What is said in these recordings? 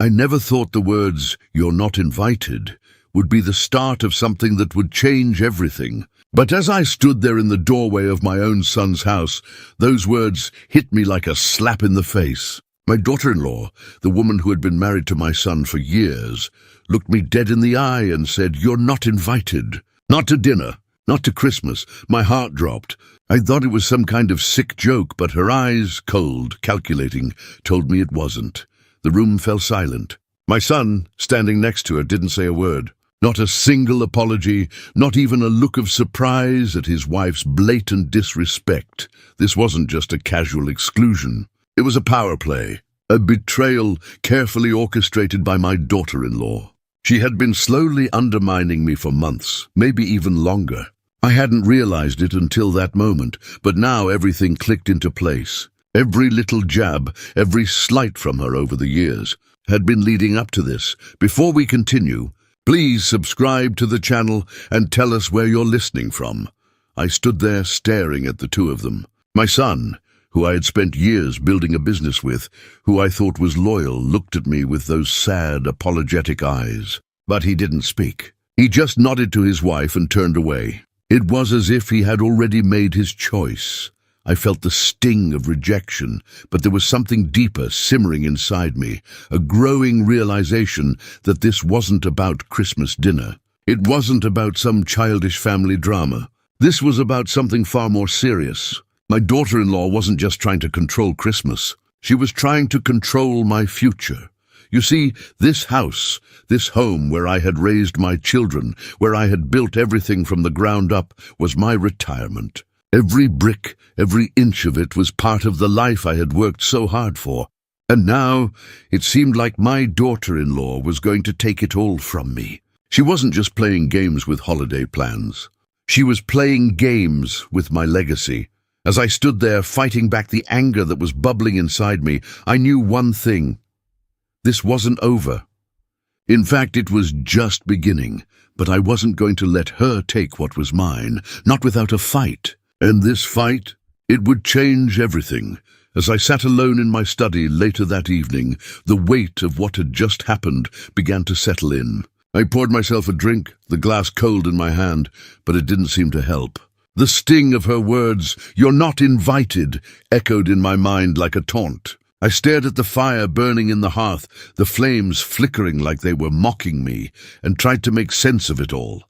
I never thought the words, "You're not invited," would be the start of something that would change everything. But as I stood there in the doorway of my own son's house, those words hit me like a slap in the face. My daughter-in-law, the woman who had been married to my son for years, looked me dead in the eye and said, "You're not invited. Not to dinner, not to Christmas." My heart dropped. I thought it was some kind of sick joke, but her eyes, cold, calculating, told me it wasn't. The room fell silent. My son, standing next to her, didn't say a word. Not a single apology, not even a look of surprise at his wife's blatant disrespect. This wasn't just a casual exclusion. It was a power play, a betrayal carefully orchestrated by my daughter-in-law. She had been slowly undermining me for months, maybe even longer. I hadn't realized it until that moment, but now everything clicked into place. Every little jab, every slight from her over the years, had been leading up to this. Before we continue, please subscribe to the channel and tell us where you're listening from. I stood there staring at the two of them. My son, who I had spent years building a business with, who I thought was loyal, looked at me with those sad, apologetic eyes. But he didn't speak. He just nodded to his wife and turned away. It was as if he had already made his choice. I felt the sting of rejection, but there was something deeper simmering inside me, a growing realization that this wasn't about Christmas dinner. It wasn't about some childish family drama. This was about something far more serious. My daughter-in-law wasn't just trying to control Christmas. She was trying to control my future. You see, this house, this home where I had raised my children, where I had built everything from the ground up, was my retirement. Every brick, every inch of it was part of the life I had worked so hard for. And now, it seemed like my daughter-in-law was going to take it all from me. She wasn't just playing games with holiday plans. She was playing games with my legacy. As I stood there fighting back the anger that was bubbling inside me, I knew one thing. This wasn't over. In fact, it was just beginning, but I wasn't going to let her take what was mine, not without a fight. And this fight, it would change everything. As I sat alone in my study later that evening, the weight of what had just happened began to settle in. I poured myself a drink, the glass cold in my hand, but it didn't seem to help. The sting of her words, "You're not invited," echoed in my mind like a taunt. I stared at the fire burning in the hearth, the flames flickering like they were mocking me, and tried to make sense of it all.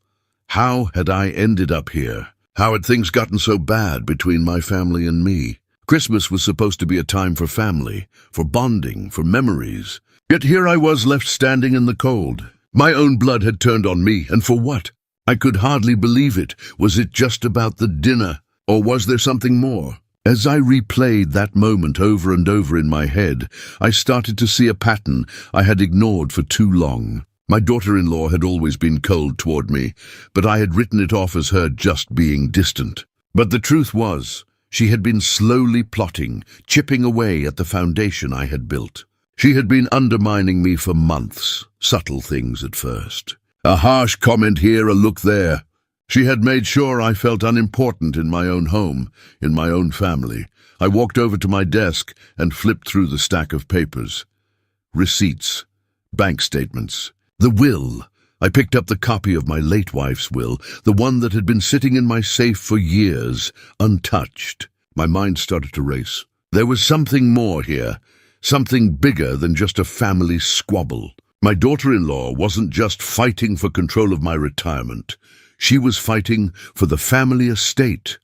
How had I ended up here? How had things gotten so bad between my family and me? Christmas was supposed to be a time for family, for bonding, for memories. Yet here I was left standing in the cold. My own blood had turned on me, and for what? I could hardly believe it. Was it just about the dinner, or was there something more? As I replayed that moment over and over in my head, I started to see a pattern I had ignored for too long. My daughter-in-law had always been cold toward me, but I had written it off as her just being distant. But the truth was, she had been slowly plotting, chipping away at the foundation I had built. She had been undermining me for months, subtle things at first. A harsh comment here, a look there. She had made sure I felt unimportant in my own home, in my own family. I walked over to my desk and flipped through the stack of papers. Receipts, bank statements, the will. I picked up the copy of my late wife's will, the one that had been sitting in my safe for years, untouched. My mind started to race. There was something more here, something bigger than just a family squabble. My daughter-in-law wasn't just fighting for control of my retirement. She was fighting for the family estate.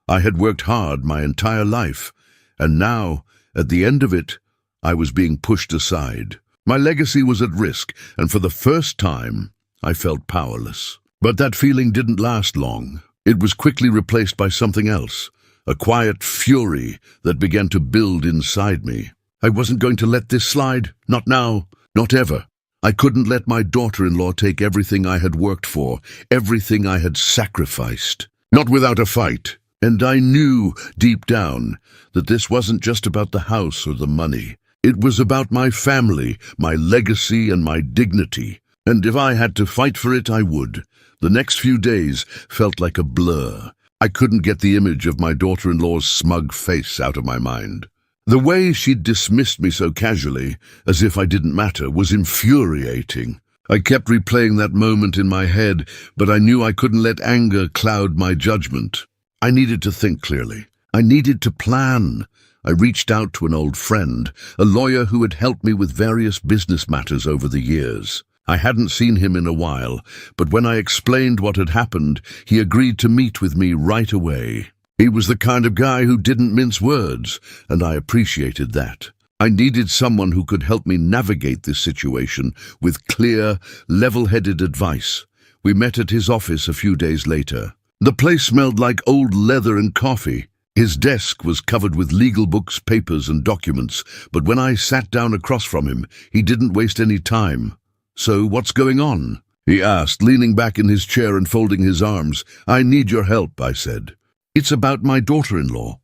I had worked hard my entire life, and now, at the end of it, I was being pushed aside. My legacy was at risk, and for the first time, I felt powerless. But that feeling didn't last long. It was quickly replaced by something else, a quiet fury that began to build inside me. I wasn't going to let this slide, not now, not ever. I couldn't let my daughter-in-law take everything I had worked for, everything I had sacrificed. Not without a fight. And I knew, deep down, that this wasn't just about the house or the money. It was about my family, my legacy, and my dignity. And if I had to fight for it, I would. The next few days felt like a blur. I couldn't get the image of my daughter-in-law's smug face out of my mind. The way she'd dismissed me so casually, as if I didn't matter, was infuriating. I kept replaying that moment in my head, but I knew I couldn't let anger cloud my judgment. I needed to think clearly. I needed to plan. I reached out to an old friend, a lawyer who had helped me with various business matters over the years. I hadn't seen him in a while, but when I explained what had happened, he agreed to meet with me right away. He was the kind of guy who didn't mince words, and I appreciated that. I needed someone who could help me navigate this situation with clear, level-headed advice. We met at his office a few days later. The place smelled like old leather and coffee. His desk was covered with legal books, papers, and documents, but when I sat down across from him, he didn't waste any time. "So, what's going on?" he asked, leaning back in his chair and folding his arms. "I need your help," I said. "It's about my daughter-in-law.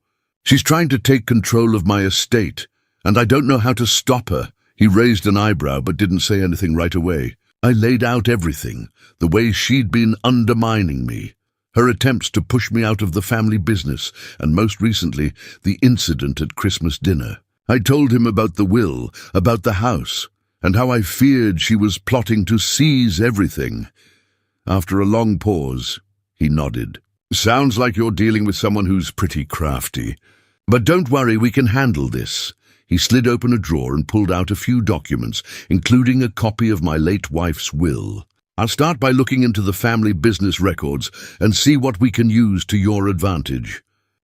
She's trying to take control of my estate, and I don't know how to stop her." He raised an eyebrow but didn't say anything right away. I laid out everything, the way she'd been undermining me, her attempts to push me out of the family business, and most recently, the incident at Christmas dinner. I told him about the will, about the house, and how I feared she was plotting to seize everything. After a long pause, he nodded. "Sounds like you're dealing with someone who's pretty crafty. But don't worry, we can handle this." He slid open a drawer and pulled out a few documents, including a copy of my late wife's will. "I'll start by looking into the family business records and see what we can use to your advantage.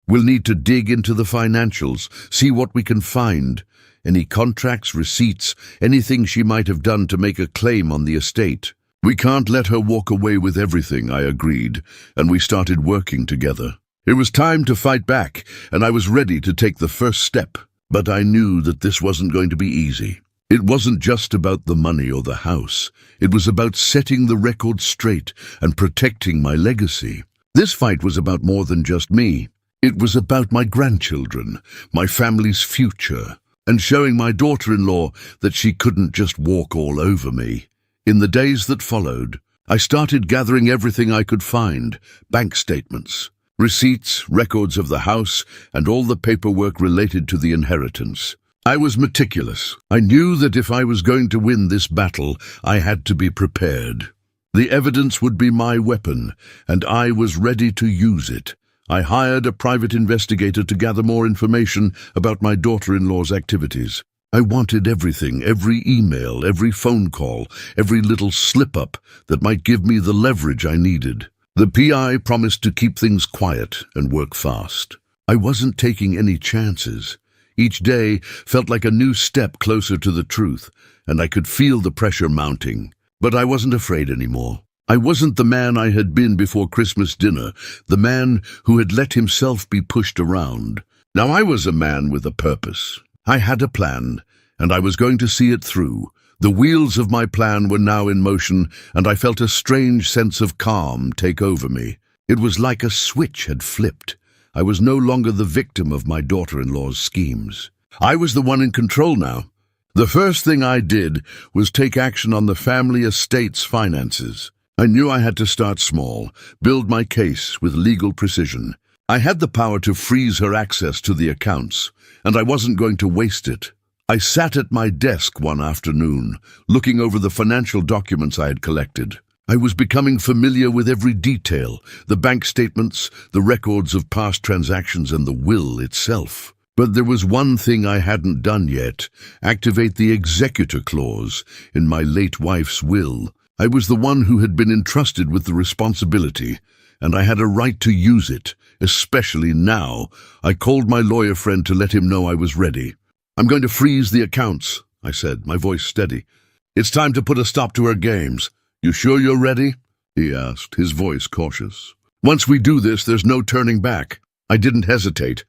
We'll need to dig into the financials, see what we can find. Any contracts, receipts, anything she might have done to make a claim on the estate. We can't let her walk away with everything," I agreed, and we started working together. It was time to fight back, and I was ready to take the first step. But I knew that this wasn't going to be easy. It wasn't just about the money or the house. It was about setting the record straight and protecting my legacy. This fight was about more than just me. It was about my grandchildren, my family's future, and showing my daughter-in-law that she couldn't just walk all over me. In the days that followed, I started gathering everything I could find: bank statements, receipts, records of the house, and all the paperwork related to the inheritance. I was meticulous. I knew that if I was going to win this battle, I had to be prepared. The evidence would be my weapon, and I was ready to use it. I hired a private investigator to gather more information about my daughter-in-law's activities. I wanted everything, every email, every phone call, every little slip-up that might give me the leverage I needed. The PI promised to keep things quiet and work fast. I wasn't taking any chances. Each day felt like a new step closer to the truth, and I could feel the pressure mounting. But I wasn't afraid anymore. I wasn't the man I had been before Christmas dinner, the man who had let himself be pushed around. Now I was a man with a purpose. I had a plan, and I was going to see it through. The wheels of my plan were now in motion, and I felt a strange sense of calm take over me. It was like a switch had flipped. I was no longer the victim of my daughter-in-law's schemes. I was the one in control now. The first thing I did was take action on the family estate's finances. I knew I had to start small, build my case with legal precision. I had the power to freeze her access to the accounts, and I wasn't going to waste it. I sat at my desk one afternoon, looking over the financial documents I had collected. I was becoming familiar with every detail: the bank statements, the records of past transactions, and the will itself. But there was one thing I hadn't done yet: activate the executor clause in my late wife's will. I was the one who had been entrusted with the responsibility, and I had a right to use it, especially now. I called my lawyer friend to let him know I was ready. "I'm going to freeze the accounts," I said, my voice steady. "It's time to put a stop to her games. You sure you're ready?" he asked, his voice cautious. "Once we do this, there's no turning back." I didn't hesitate.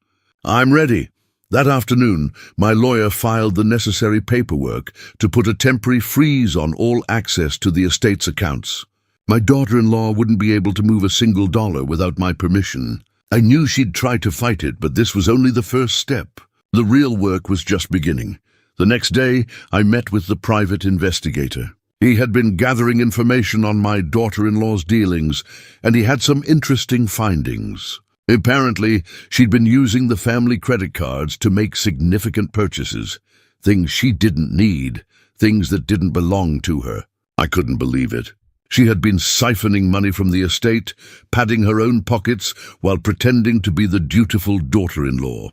"I'm ready." That afternoon, my lawyer filed the necessary paperwork to put a temporary freeze on all access to the estate's accounts. My daughter-in-law wouldn't be able to move a single dollar without my permission. I knew she'd try to fight it, but this was only the first step. The real work was just beginning. The next day, I met with the private investigator. He had been gathering information on my daughter-in-law's dealings, and he had some interesting findings. Apparently, she'd been using the family credit cards to make significant purchases, things she didn't need, things that didn't belong to her. I couldn't believe it. She had been siphoning money from the estate, padding her own pockets while pretending to be the dutiful daughter-in-law.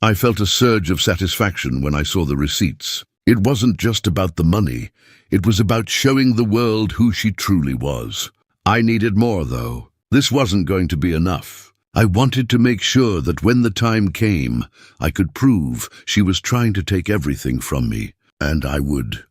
I felt a surge of satisfaction when I saw the receipts. It wasn't just about the money. It was about showing the world who she truly was. I needed more, though. This wasn't going to be enough. I wanted to make sure that when the time came, I could prove she was trying to take everything from me, and I would.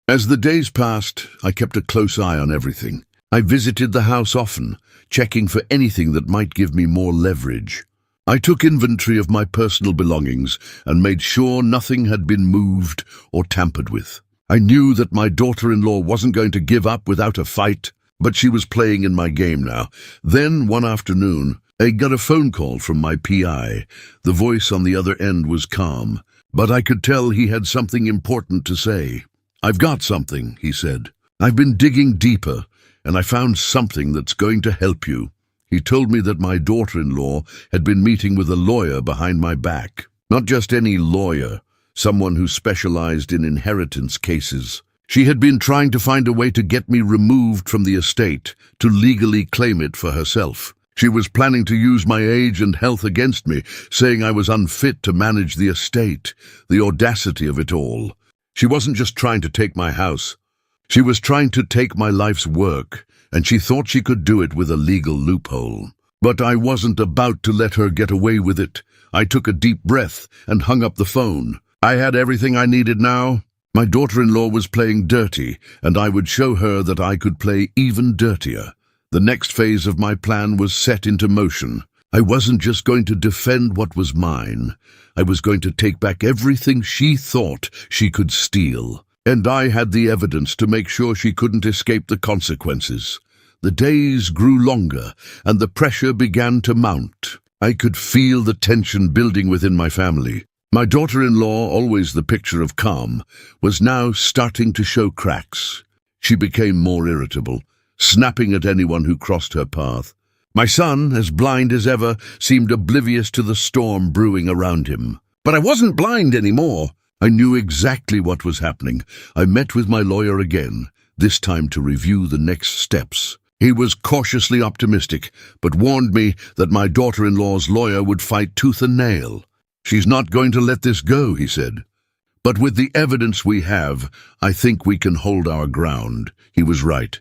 As the days passed, I kept a close eye on everything. I visited the house often, checking for anything that might give me more leverage. I took inventory of my personal belongings and made sure nothing had been moved or tampered with. I knew that my daughter-in-law wasn't going to give up without a fight, but she was playing in my game now. Then, one afternoon, I got a phone call from my PI. The voice on the other end was calm, but I could tell he had something important to say. "I've got something," he said. "I've been digging deeper, and I found something that's going to help you." He told me that my daughter-in-law had been meeting with a lawyer behind my back. Not just any lawyer, someone who specialized in inheritance cases. She had been trying to find a way to get me removed from the estate, to legally claim it for herself. She was planning to use my age and health against me, saying I was unfit to manage the estate. The audacity of it all. She wasn't just trying to take my house. She was trying to take my life's work, and she thought she could do it with a legal loophole. But I wasn't about to let her get away with it. I took a deep breath and hung up the phone. I had everything I needed now. My daughter-in-law was playing dirty, and I would show her that I could play even dirtier. The next phase of my plan was set into motion. I wasn't just going to defend what was mine. I was going to take back everything she thought she could steal. And I had the evidence to make sure she couldn't escape the consequences. The days grew longer, and the pressure began to mount. I could feel the tension building within my family. My daughter-in-law, always the picture of calm, was now starting to show cracks. She became more irritable, snapping at anyone who crossed her path. My son, as blind as ever, seemed oblivious to the storm brewing around him. But I wasn't blind anymore. I knew exactly what was happening. I met with my lawyer again, this time to review the next steps. He was cautiously optimistic, but warned me that my daughter-in-law's lawyer would fight tooth and nail. "She's not going to let this go," he said. "But with the evidence we have, I think we can hold our ground." He was right.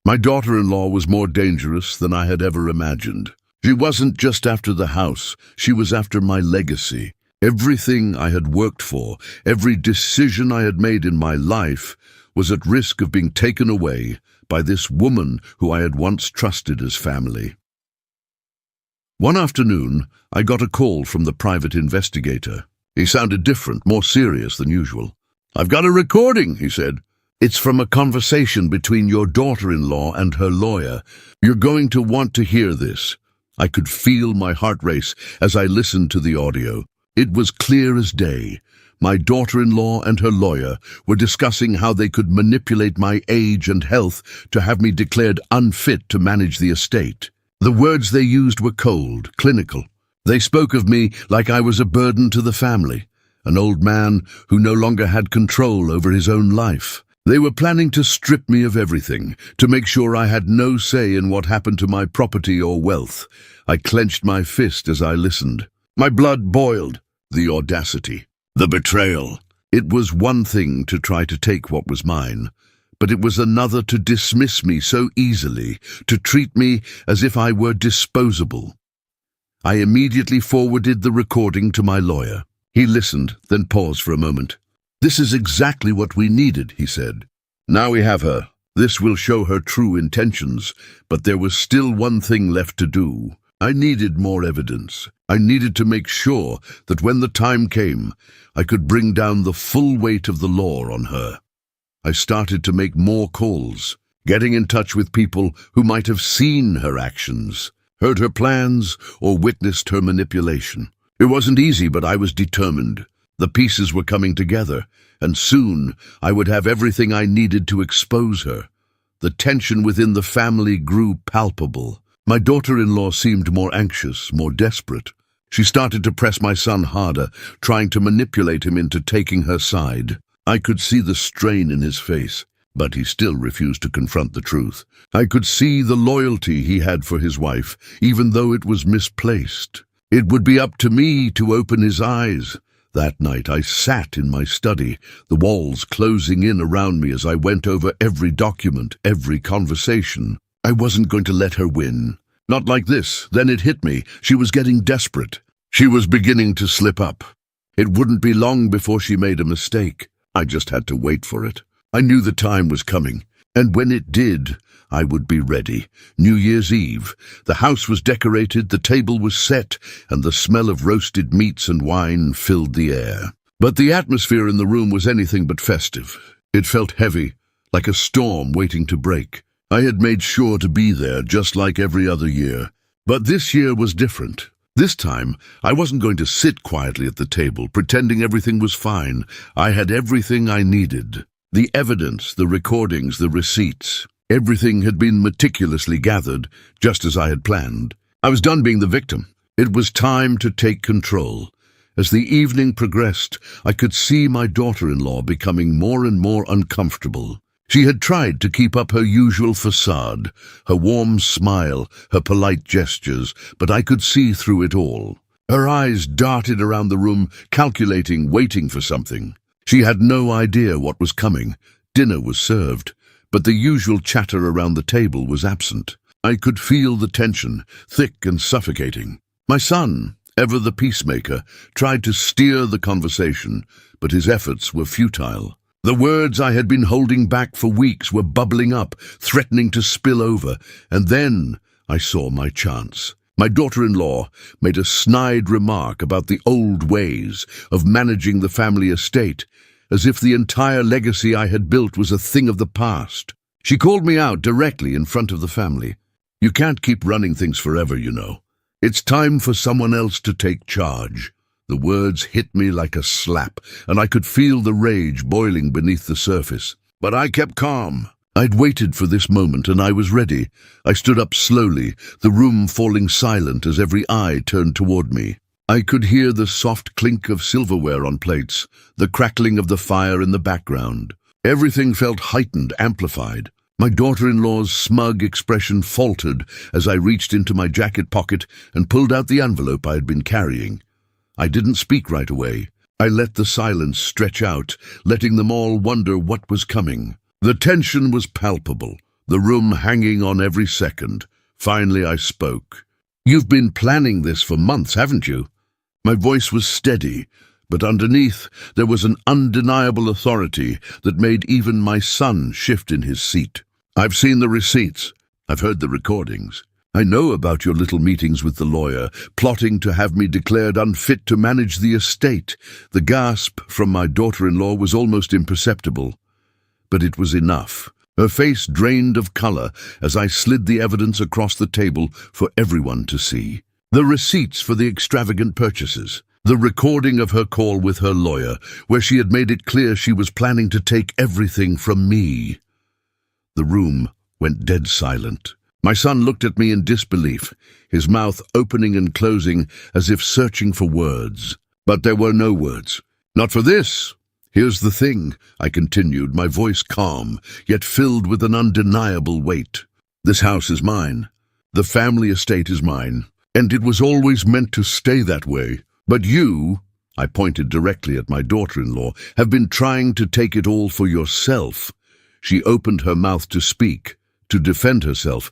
My daughter-in-law was more dangerous than I had ever imagined. She wasn't just after the house, she was after my legacy. Everything I had worked for, every decision I had made in my life, was at risk of being taken away by this woman who I had once trusted as family. One afternoon, I got a call from the private investigator. He sounded different, more serious than usual. "I've got a recording," he said. "It's from a conversation between your daughter-in-law and her lawyer. You're going to want to hear this." I could feel my heart race as I listened to the audio. It was clear as day. My daughter-in-law and her lawyer were discussing how they could manipulate my age and health to have me declared unfit to manage the estate. The words they used were cold, clinical. They spoke of me like I was a burden to the family, an old man who no longer had control over his own life. They were planning to strip me of everything, to make sure I had no say in what happened to my property or wealth. I clenched my fist as I listened. My blood boiled. The audacity. The betrayal. It was one thing to try to take what was mine, but it was another to dismiss me so easily, to treat me as if I were disposable. I immediately forwarded the recording to my lawyer. He listened, then paused for a moment. "This is exactly what we needed," he said. "Now we have her. This will show her true intentions, but there was still one thing left to do. I needed more evidence. I needed to make sure that when the time came, I could bring down the full weight of the law on her. I started to make more calls, getting in touch with people who might have seen her actions, heard her plans, or witnessed her manipulation. It wasn't easy, but I was determined. The pieces were coming together, and soon I would have everything I needed to expose her. The tension within the family grew palpable. My daughter-in-law seemed more anxious, more desperate. She started to press my son harder, trying to manipulate him into taking her side. I could see the strain in his face, but he still refused to confront the truth. I could see the loyalty he had for his wife, even though it was misplaced. It would be up to me to open his eyes. That night I sat in my study, the walls closing in around me as I went over every document, every conversation. I wasn't going to let her win. Not like this. Then it hit me. She was getting desperate. She was beginning to slip up. It wouldn't be long before she made a mistake. I just had to wait for it. I knew the time was coming, and when it did, I would be ready. New Year's Eve. The house was decorated, the table was set, and the smell of roasted meats and wine filled the air. But the atmosphere in the room was anything but festive. It felt heavy, like a storm waiting to break. I had made sure to be there, just like every other year. But this year was different. This time, I wasn't going to sit quietly at the table, pretending everything was fine. I had everything I needed. The evidence, the recordings, the receipts. Everything had been meticulously gathered, just as I had planned. I was done being the victim. It was time to take control. As the evening progressed, I could see my daughter-in-law becoming more and more uncomfortable. She had tried to keep up her usual facade, her warm smile, her polite gestures, but I could see through it all. Her eyes darted around the room, calculating, waiting for something. She had no idea what was coming. Dinner was served, but the usual chatter around the table was absent. I could feel the tension, thick and suffocating. My son, ever the peacemaker, tried to steer the conversation, but his efforts were futile. The words I had been holding back for weeks were bubbling up, threatening to spill over, and then I saw my chance. My daughter-in-law made a snide remark about the old ways of managing the family estate, as if the entire legacy I had built was a thing of the past. She called me out directly in front of the family. You can't keep running things forever, you know. It's time for someone else to take charge. The words hit me like a slap, and I could feel the rage boiling beneath the surface. But I kept calm. I'd waited for this moment, and I was ready. I stood up slowly, the room falling silent as every eye turned toward me. I could hear the soft clink of silverware on plates, the crackling of the fire in the background. Everything felt heightened, amplified. My daughter-in-law's smug expression faltered as I reached into my jacket pocket and pulled out the envelope I had been carrying. I didn't speak right away. I let the silence stretch out, letting them all wonder what was coming. The tension was palpable, the room hanging on every second. Finally I spoke. You've been planning this for months, haven't you? My voice was steady, but underneath there was an undeniable authority that made even my son shift in his seat. I've seen the receipts. I've heard the recordings. I know about your little meetings with the lawyer, plotting to have me declared unfit to manage the estate. The gasp from my daughter-in-law was almost imperceptible, but it was enough. Her face drained of color as I slid the evidence across the table for everyone to see. The receipts for the extravagant purchases, the recording of her call with her lawyer, where she had made it clear she was planning to take everything from me. The room went dead silent. My son looked at me in disbelief, his mouth opening and closing as if searching for words. But there were no words. Not for this. Here's the thing, I continued, my voice calm, yet filled with an undeniable weight. This house is mine. The family estate is mine. And it was always meant to stay that way. But you, I pointed directly at my daughter-in-law, have been trying to take it all for yourself. She opened her mouth to speak, to defend herself,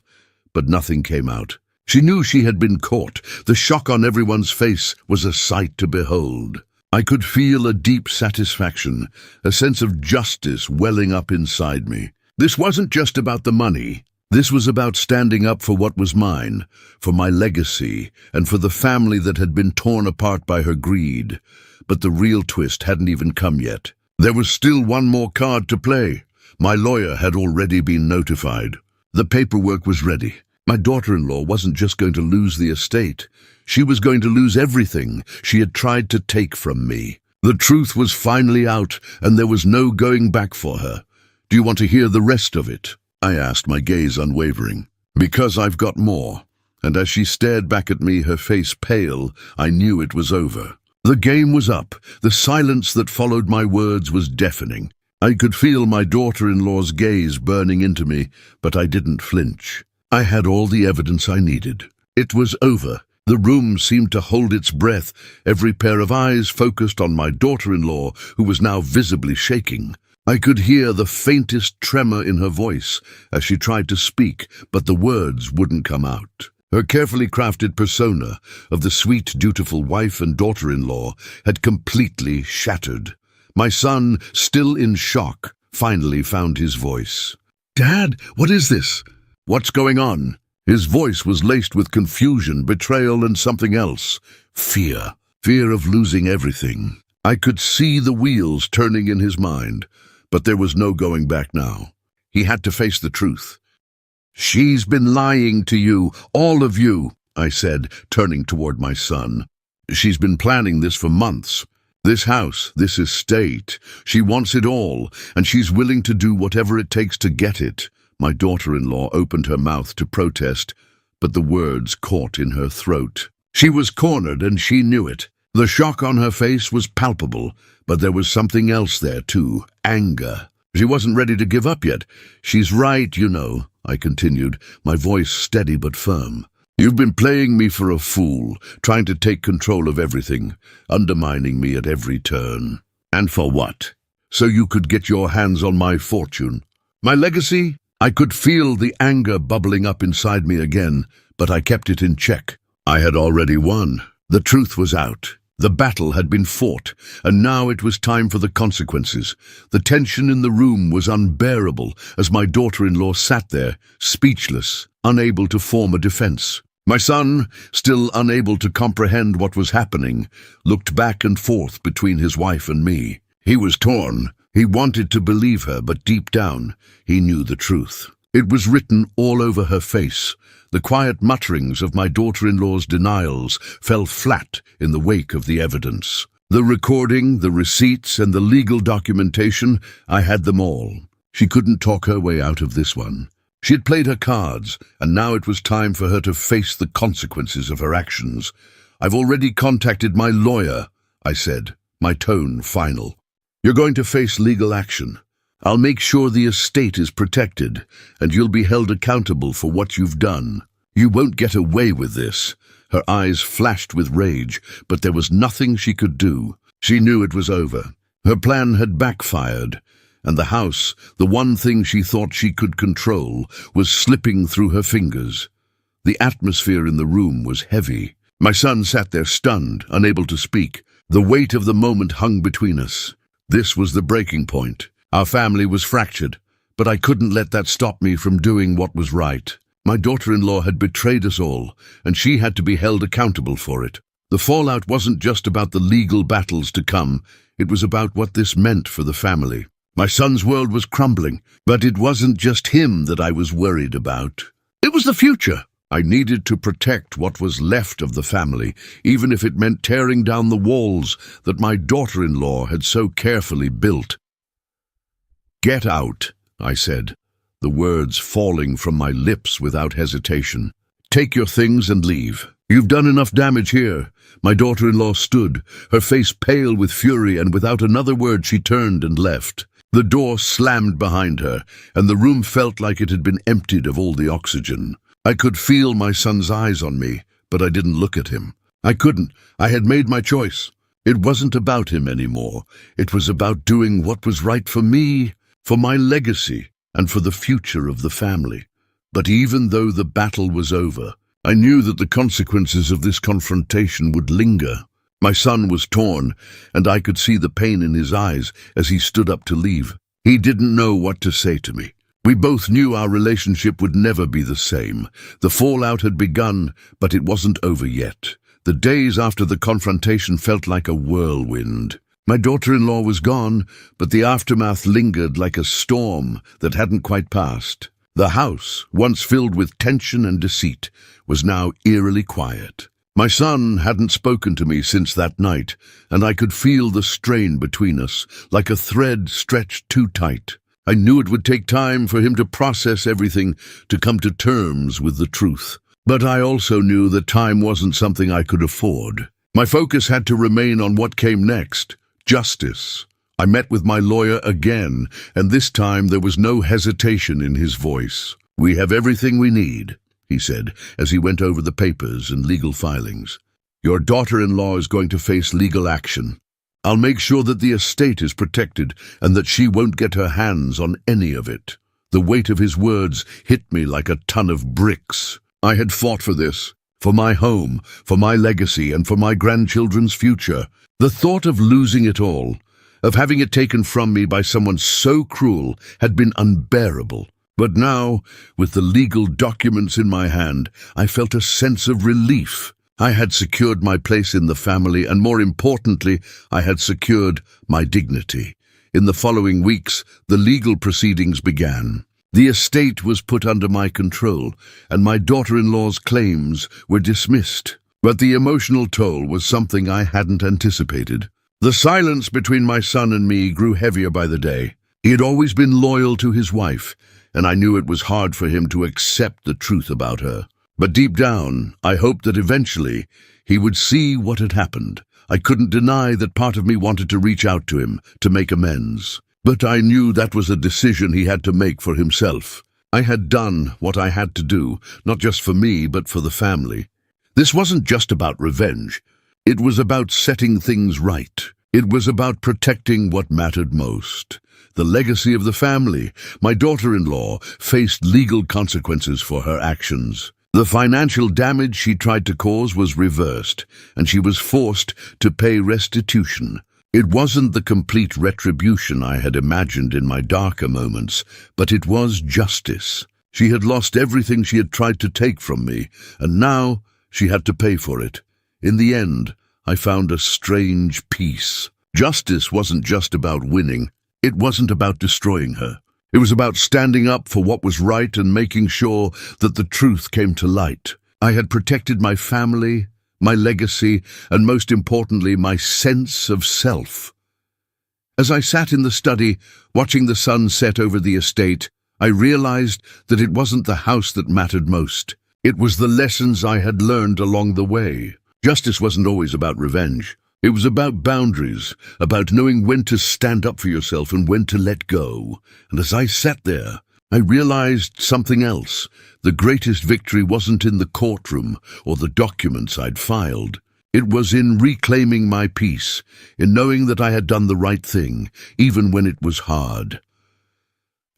but nothing came out. She knew she had been caught. The shock on everyone's face was a sight to behold. I could feel a deep satisfaction, a sense of justice welling up inside me. This wasn't just about the money. This was about standing up for what was mine, for my legacy, and for the family that had been torn apart by her greed. But the real twist hadn't even come yet. There was still one more card to play. My lawyer had already been notified. The paperwork was ready. My daughter-in-law wasn't just going to lose the estate. She was going to lose everything she had tried to take from me. The truth was finally out, and there was no going back for her. Do you want to hear the rest of it? I asked, my gaze unwavering. Because I've got more. and as she stared back at me, her face pale, I knew it was over. The game was up. The silence that followed my words was deafening. I could feel my daughter-in-law's gaze burning into me, but I didn't flinch. I had all the evidence I needed. It was over. The room seemed to hold its breath, every pair of eyes focused on my daughter-in-law, who was now visibly shaking. I could hear the faintest tremor in her voice as she tried to speak, but the words wouldn't come out. Her carefully crafted persona of the sweet, dutiful wife and daughter-in-law had completely shattered. My son, still in shock, finally found his voice. "Dad, what is this? What's going on?" His voice was laced with confusion, betrayal, and something else. Fear. Fear of losing everything. I could see the wheels turning in his mind, but there was no going back now. He had to face the truth. "She's been lying to you, all of you," I said, turning toward my son. "She's been planning this for months. This house, this estate. She wants it all, and she's willing to do whatever it takes to get it." My daughter-in-law opened her mouth to protest, but the words caught in her throat. She was cornered, and she knew it. The shock on her face was palpable, but there was something else there too, anger. She wasn't ready to give up yet. "She's right, you know," I continued, my voice steady but firm. "You've been playing me for a fool, trying to take control of everything, undermining me at every turn. And for what? So you could get your hands on my fortune. My legacy?" I could feel the anger bubbling up inside me again, but I kept it in check. I had already won. The truth was out. The battle had been fought, and now it was time for the consequences. The tension in the room was unbearable as my daughter-in-law sat there, speechless, unable to form a defense. My son, still unable to comprehend what was happening, looked back and forth between his wife and me. He was torn. He wanted to believe her, but deep down, he knew the truth. It was written all over her face. The quiet mutterings of my daughter-in-law's denials fell flat in the wake of the evidence. The recording, the receipts, and the legal documentation, I had them all. She couldn't talk her way out of this one. She had played her cards, and now it was time for her to face the consequences of her actions. "I've already contacted my lawyer," I said, my tone final. "You're going to face legal action. I'll make sure the estate is protected, and you'll be held accountable for what you've done. You won't get away with this." Her eyes flashed with rage, but there was nothing she could do. She knew it was over. Her plan had backfired, and the house, the one thing she thought she could control, was slipping through her fingers. The atmosphere in the room was heavy. My son sat there stunned, unable to speak. The weight of the moment hung between us. This was the breaking point. Our family was fractured, but I couldn't let that stop me from doing what was right. My daughter-in-law had betrayed us all, and she had to be held accountable for it. The fallout wasn't just about the legal battles to come, it was about what this meant for the family. My son's world was crumbling, but it wasn't just him that I was worried about. It was the future. I needed to protect what was left of the family, even if it meant tearing down the walls that my daughter-in-law had so carefully built. "Get out," I said, the words falling from my lips without hesitation. "Take your things and leave. You've done enough damage here." My daughter-in-law stood, her face pale with fury, and without another word she turned and left. The door slammed behind her, and the room felt like it had been emptied of all the oxygen. I could feel my son's eyes on me, but I didn't look at him. I couldn't. I had made my choice. It wasn't about him anymore. It was about doing what was right for me, for my legacy, and for the future of the family. But even though the battle was over, I knew that the consequences of this confrontation would linger. My son was torn, and I could see the pain in his eyes as he stood up to leave. He didn't know what to say to me. We both knew our relationship would never be the same. The fallout had begun, but it wasn't over yet. The days after the confrontation felt like a whirlwind. My daughter-in-law was gone, but the aftermath lingered like a storm that hadn't quite passed. The house, once filled with tension and deceit, was now eerily quiet. My son hadn't spoken to me since that night, and I could feel the strain between us, like a thread stretched too tight. I knew it would take time for him to process everything, to come to terms with the truth. But I also knew that time wasn't something I could afford. My focus had to remain on what came next: justice. I met with my lawyer again, and this time there was no hesitation in his voice. "We have everything we need," he said, as he went over the papers and legal filings. "Your daughter-in-law is going to face legal action. I'll make sure that the estate is protected and that she won't get her hands on any of it." The weight of his words hit me like a ton of bricks. I had fought for this, for my home, for my legacy, and for my grandchildren's future. The thought of losing it all, of having it taken from me by someone so cruel, had been unbearable. But now, with the legal documents in my hand, I felt a sense of relief. I had secured my place in the family, and more importantly, I had secured my dignity. In the following weeks, the legal proceedings began. The estate was put under my control, and my daughter-in-law's claims were dismissed. But the emotional toll was something I hadn't anticipated. The silence between my son and me grew heavier by the day. He had always been loyal to his wife, and I knew it was hard for him to accept the truth about her. But deep down, I hoped that eventually he would see what had happened. I couldn't deny that part of me wanted to reach out to him, to make amends. But I knew that was a decision he had to make for himself. I had done what I had to do, not just for me, but for the family. This wasn't just about revenge. It was about setting things right. It was about protecting what mattered most. The legacy of the family. My daughter-in-law faced legal consequences for her actions. The financial damage she tried to cause was reversed, and she was forced to pay restitution. It wasn't the complete retribution I had imagined in my darker moments, but it was justice. She had lost everything she had tried to take from me, and now she had to pay for it. In the end, I found a strange peace. Justice wasn't just about winning. It wasn't about destroying her. It was about standing up for what was right and making sure that the truth came to light. I had protected my family, my legacy, and most importantly, my sense of self. As I sat in the study, watching the sun set over the estate, I realized that it wasn't the house that mattered most. It was the lessons I had learned along the way. Justice wasn't always about revenge. It was about boundaries, about knowing when to stand up for yourself and when to let go. And as I sat there, I realized something else. The greatest victory wasn't in the courtroom or the documents I'd filed. It was in reclaiming my peace, in knowing that I had done the right thing, even when it was hard.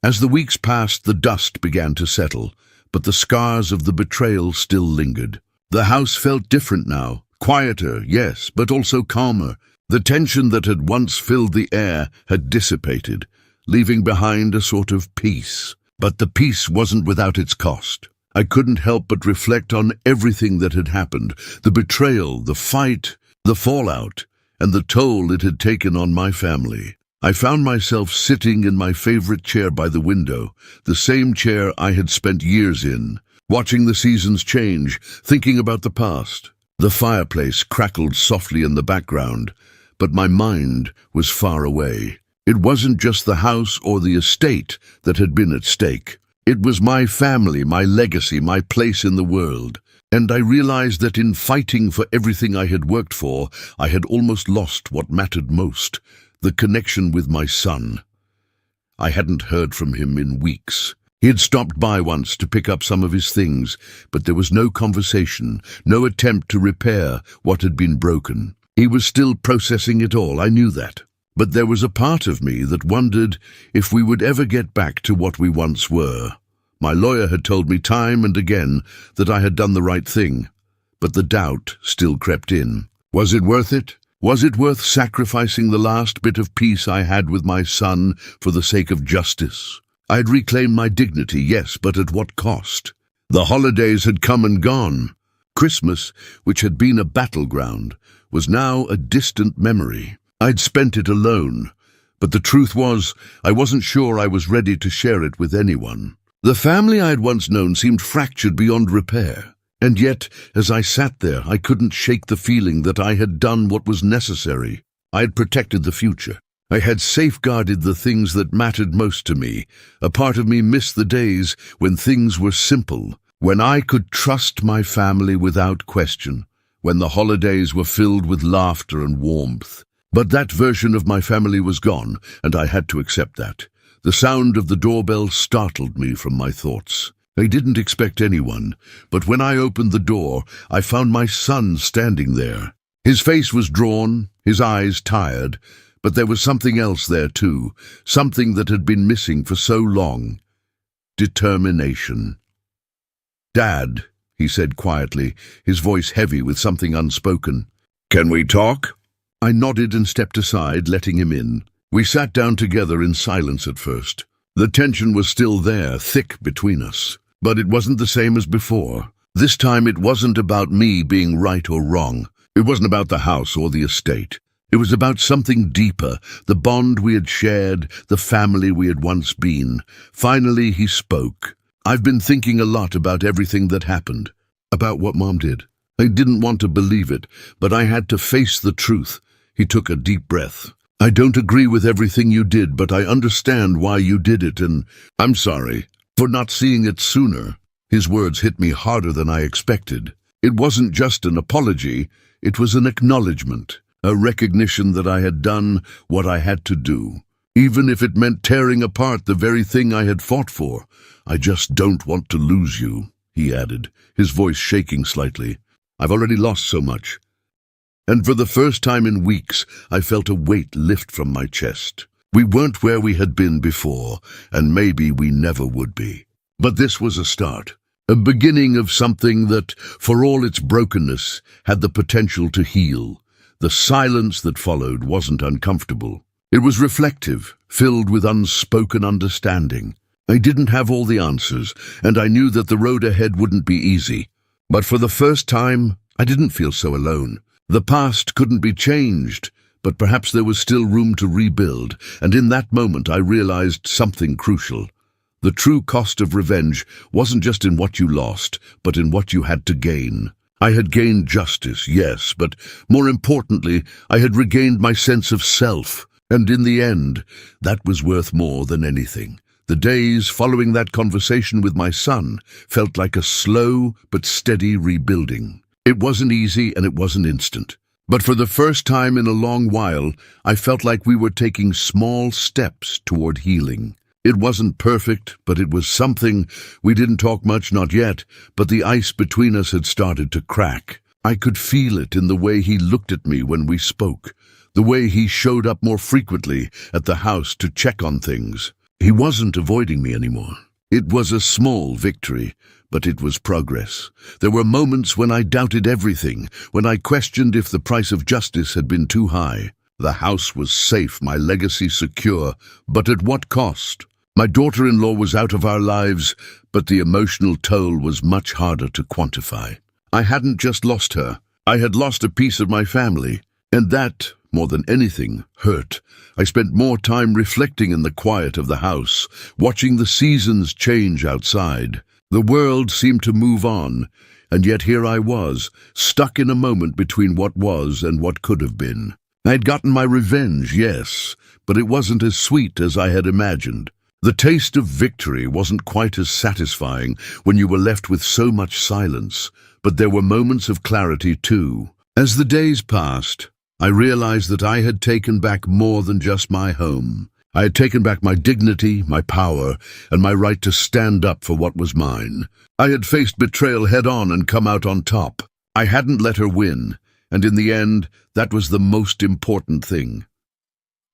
As the weeks passed, the dust began to settle, but the scars of the betrayal still lingered. The house felt different now. Quieter, yes, but also calmer. The tension that had once filled the air had dissipated, leaving behind a sort of peace. But the peace wasn't without its cost. I couldn't help but reflect on everything that had happened, the betrayal, the fight, the fallout, and the toll it had taken on my family. I found myself sitting in my favorite chair by the window, the same chair I had spent years in, watching the seasons change, thinking about the past. The fireplace crackled softly in the background, but my mind was far away. It wasn't just the house or the estate that had been at stake. It was my family, my legacy, my place in the world. And I realized that in fighting for everything I had worked for, I had almost lost what mattered most, the connection with my son. I hadn't heard from him in weeks. He had stopped by once to pick up some of his things, but there was no conversation, no attempt to repair what had been broken. He was still processing it all, I knew that. But there was a part of me that wondered if we would ever get back to what we once were. My lawyer had told me time and again that I had done the right thing, but the doubt still crept in. Was it worth it? Was it worth sacrificing the last bit of peace I had with my son for the sake of justice? I had reclaimed my dignity, yes, but at what cost? The holidays had come and gone. Christmas, which had been a battleground, was now a distant memory. I'd spent it alone, but the truth was, I wasn't sure I was ready to share it with anyone. The family I had once known seemed fractured beyond repair, and yet, as I sat there, I couldn't shake the feeling that I had done what was necessary. I had protected the future. I had safeguarded the things that mattered most to me. A part of me missed the days when things were simple, when I could trust my family without question, when the holidays were filled with laughter and warmth. But that version of my family was gone, and I had to accept that. The sound of the doorbell startled me from my thoughts. I didn't expect anyone, but when I opened the door, I found my son standing there. His face was drawn, his eyes tired, but there was something else there too, something that had been missing for so long. Determination. "Dad," he said quietly, his voice heavy with something unspoken. "Can we talk?" I nodded and stepped aside, letting him in. We sat down together in silence at first. The tension was still there, thick between us. But it wasn't the same as before. This time it wasn't about me being right or wrong. It wasn't about the house or the estate. It was about something deeper, the bond we had shared, the family we had once been. Finally, he spoke. "I've been thinking a lot about everything that happened, about what Mom did. I didn't want to believe it, but I had to face the truth." He took a deep breath. "I don't agree with everything you did, but I understand why you did it, and I'm sorry for not seeing it sooner." His words hit me harder than I expected. It wasn't just an apology, it was an acknowledgement, a recognition that I had done what I had to do, even if it meant tearing apart the very thing I had fought for. "I just don't want to lose you," he added, his voice shaking slightly. "I've already lost so much." And for the first time in weeks, I felt a weight lift from my chest. We weren't where we had been before, and maybe we never would be. But this was a start, a beginning of something that, for all its brokenness, had the potential to heal. The silence that followed wasn't uncomfortable. It was reflective, filled with unspoken understanding. I didn't have all the answers, and I knew that the road ahead wouldn't be easy. But for the first time, I didn't feel so alone. The past couldn't be changed, but perhaps there was still room to rebuild, and in that moment I realized something crucial. The true cost of revenge wasn't just in what you lost, but in what you had to gain. I had gained justice, yes, but more importantly, I had regained my sense of self, and in the end, that was worth more than anything. The days following that conversation with my son felt like a slow but steady rebuilding. It wasn't easy and it wasn't instant. But for the first time in a long while, I felt like we were taking small steps toward healing. It wasn't perfect, but it was something. We didn't talk much, not yet, but the ice between us had started to crack. I could feel it in the way he looked at me when we spoke, the way he showed up more frequently at the house to check on things. He wasn't avoiding me anymore. It was a small victory, but it was progress. There were moments when I doubted everything, when I questioned if the price of justice had been too high. The house was safe, my legacy secure, but at what cost? My daughter-in-law was out of our lives, but the emotional toll was much harder to quantify. I hadn't just lost her. I had lost a piece of my family, and that, more than anything, hurt. I spent more time reflecting in the quiet of the house, watching the seasons change outside. The world seemed to move on, and yet here I was, stuck in a moment between what was and what could have been. I had gotten my revenge, yes, but it wasn't as sweet as I had imagined. The taste of victory wasn't quite as satisfying when you were left with so much silence, but there were moments of clarity too. As the days passed, I realized that I had taken back more than just my home. I had taken back my dignity, my power, and my right to stand up for what was mine. I had faced betrayal head-on and come out on top. I hadn't let her win, and in the end, that was the most important thing.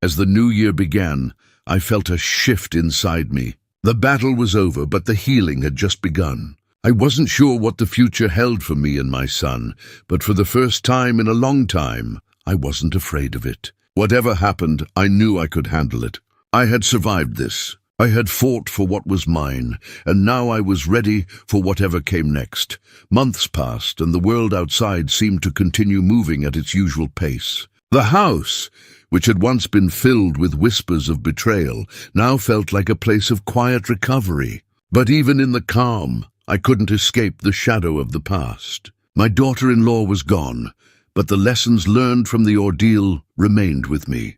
As the new year began, I felt a shift inside me. The battle was over, but the healing had just begun. I wasn't sure what the future held for me and my son, but for the first time in a long time, I wasn't afraid of it. Whatever happened, I knew I could handle it. I had survived this. I had fought for what was mine, and now I was ready for whatever came next. Months passed, and the world outside seemed to continue moving at its usual pace. The house, which had once been filled with whispers of betrayal, now felt like a place of quiet recovery. But even in the calm, I couldn't escape the shadow of the past. My daughter-in-law was gone, but the lessons learned from the ordeal remained with me.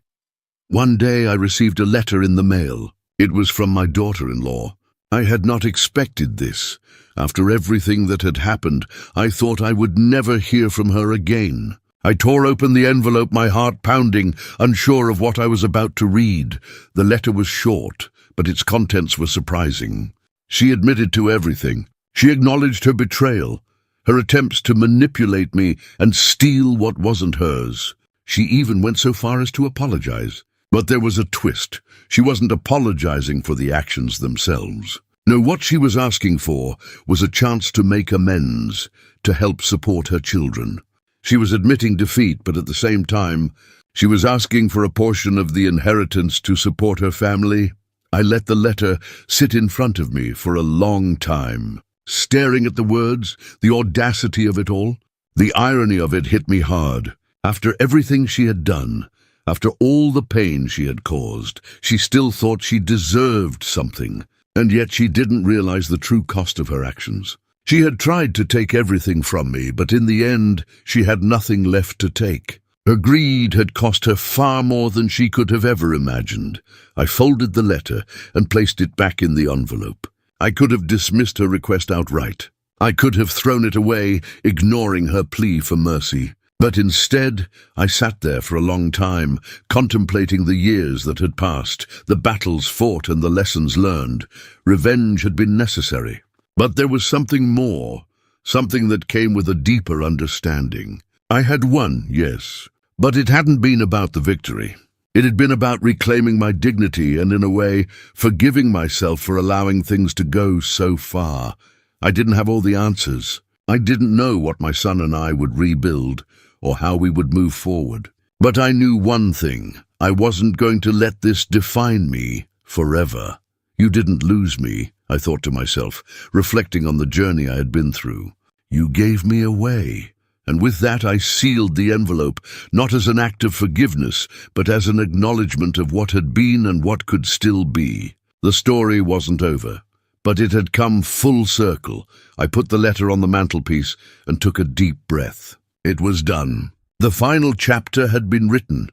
One day I received a letter in the mail. It was from my daughter-in-law. I had not expected this. After everything that had happened, I thought I would never hear from her again. I tore open the envelope, my heart pounding, unsure of what I was about to read. The letter was short, but its contents were surprising. She admitted to everything. She acknowledged her betrayal, her attempts to manipulate me and steal what wasn't hers. She even went so far as to apologize. But there was a twist. She wasn't apologizing for the actions themselves. No, what she was asking for was a chance to make amends, to help support her children. She was admitting defeat, but at the same time, she was asking for a portion of the inheritance to support her family. I let the letter sit in front of me for a long time, staring at the words, the audacity of it all. The irony of it hit me hard. After everything she had done, after all the pain she had caused, she still thought she deserved something, and yet she didn't realize the true cost of her actions. She had tried to take everything from me, but in the end, she had nothing left to take. Her greed had cost her far more than she could have ever imagined. I folded the letter and placed it back in the envelope. I could have dismissed her request outright. I could have thrown it away, ignoring her plea for mercy. But instead, I sat there for a long time, contemplating the years that had passed, the battles fought and the lessons learned. Revenge had been necessary. But there was something more, something that came with a deeper understanding. I had won, yes, but it hadn't been about the victory. It had been about reclaiming my dignity and, in a way, forgiving myself for allowing things to go so far. I didn't have all the answers. I didn't know what my son and I would rebuild, or how we would move forward. But I knew one thing. I wasn't going to let this define me forever. You didn't lose me, I thought to myself, reflecting on the journey I had been through. You gave me away. And with that I sealed the envelope, not as an act of forgiveness, but as an acknowledgement of what had been and what could still be. The story wasn't over, but it had come full circle. I put the letter on the mantelpiece and took a deep breath. It was done. The final chapter had been written,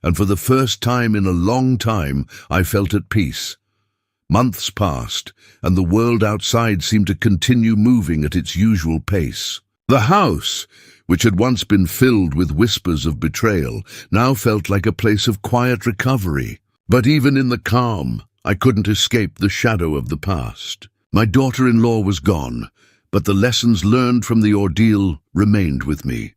and for the first time in a long time, I felt at peace. Months passed, and the world outside seemed to continue moving at its usual pace. The house, which had once been filled with whispers of betrayal, now felt like a place of quiet recovery. But even in the calm, I couldn't escape the shadow of the past. My daughter-in-law was gone, but the lessons learned from the ordeal remained with me.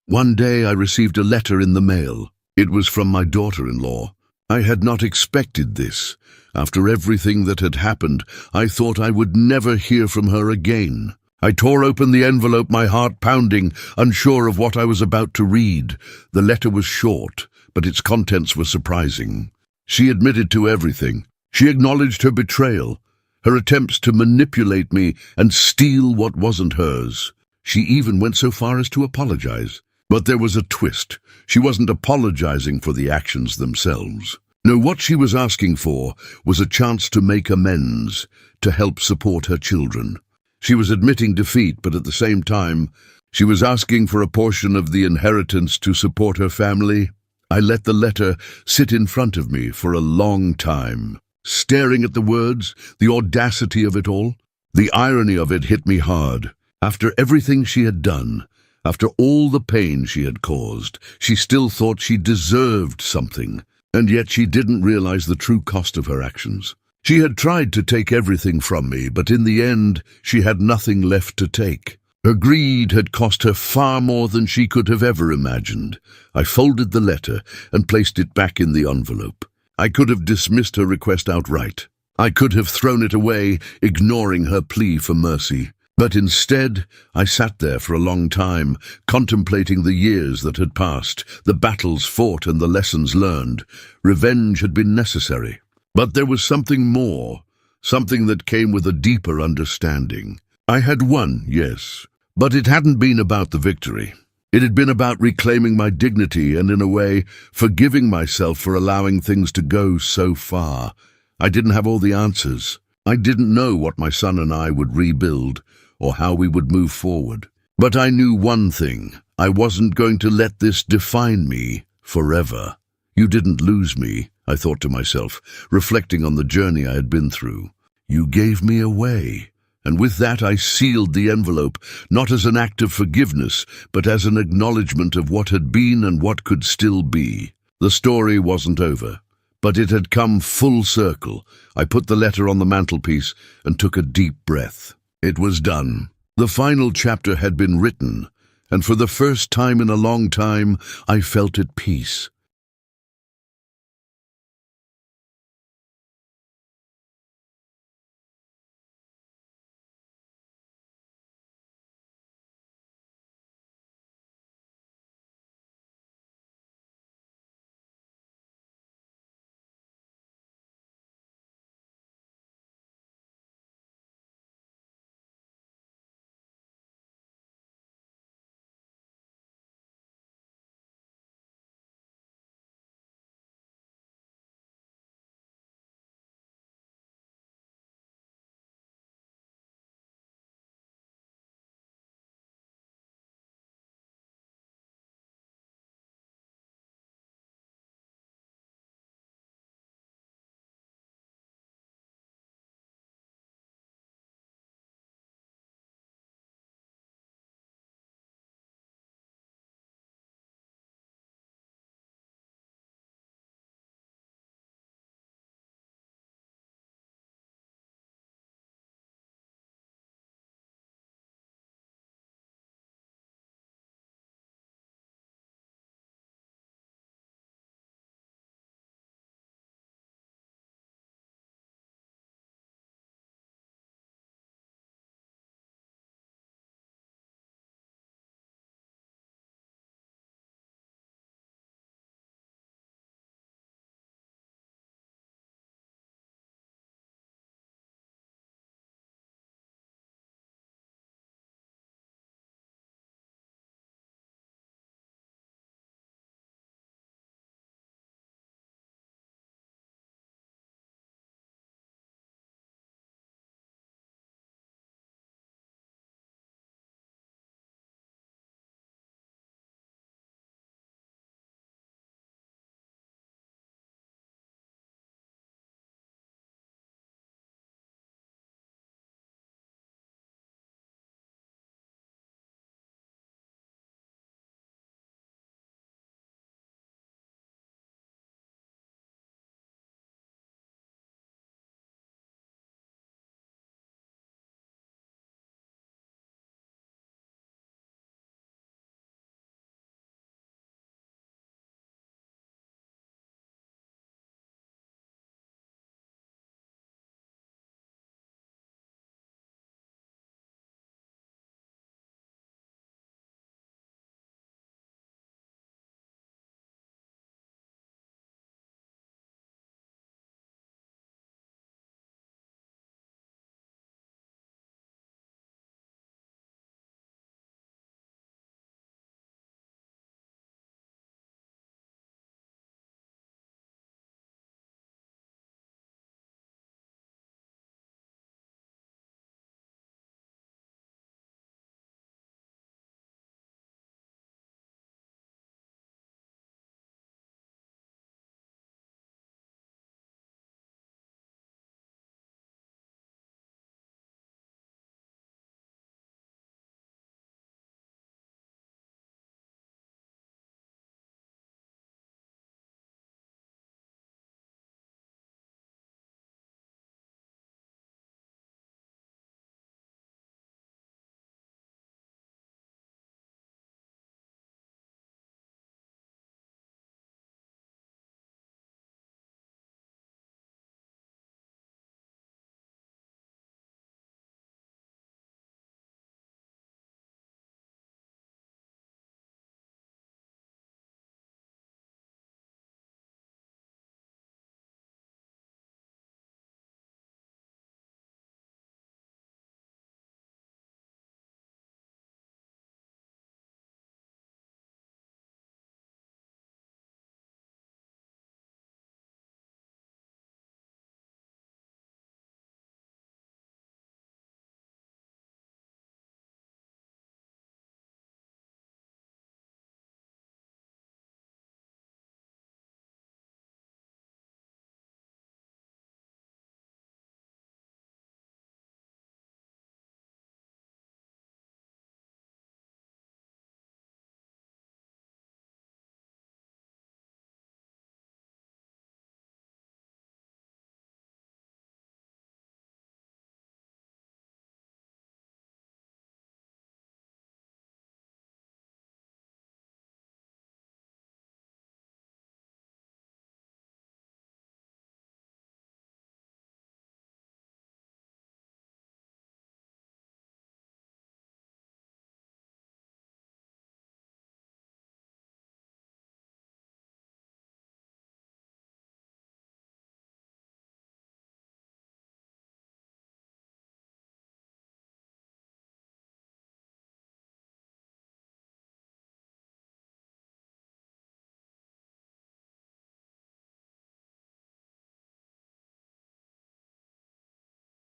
One day I received a letter in the mail. It was from my daughter-in-law. I had not expected this. After everything that had happened, I thought I would never hear from her again. I tore open the envelope, my heart pounding, unsure of what I was about to read. The letter was short, but its contents were surprising. She admitted to everything. She acknowledged her betrayal, her attempts to manipulate me and steal what wasn't hers. She even went so far as to apologize. But there was a twist. She wasn't apologizing for the actions themselves. No, what she was asking for was a chance to make amends, to help support her children. She was admitting defeat, but at the same time, she was asking for a portion of the inheritance to support her family. I let the letter sit in front of me for a long time, staring at the words, the audacity of it all. The irony of it hit me hard. After everything she had done, after all the pain she had caused, she still thought she deserved something, and yet she didn't realize the true cost of her actions. She had tried to take everything from me, but in the end, she had nothing left to take. Her greed had cost her far more than she could have ever imagined. I folded the letter and placed it back in the envelope. I could have dismissed her request outright. I could have thrown it away, ignoring her plea for mercy. But instead, I sat there for a long time, contemplating the years that had passed, the battles fought and the lessons learned. Revenge had been necessary. But there was something more, something that came with a deeper understanding. I had won, yes, but it hadn't been about the victory. It had been about reclaiming my dignity and, in a way, forgiving myself for allowing things to go so far. I didn't have all the answers. I didn't know what my son and I would rebuild, or how we would move forward. But I knew one thing. I wasn't going to let this define me forever. You didn't lose me, I thought to myself, reflecting on the journey I had been through. You gave me away. And with that I sealed the envelope, not as an act of forgiveness, but as an acknowledgement of what had been and what could still be. The story wasn't over, but it had come full circle. I put the letter on the mantelpiece and took a deep breath. It was done. The final chapter had been written, and for the first time in a long time, I felt at peace.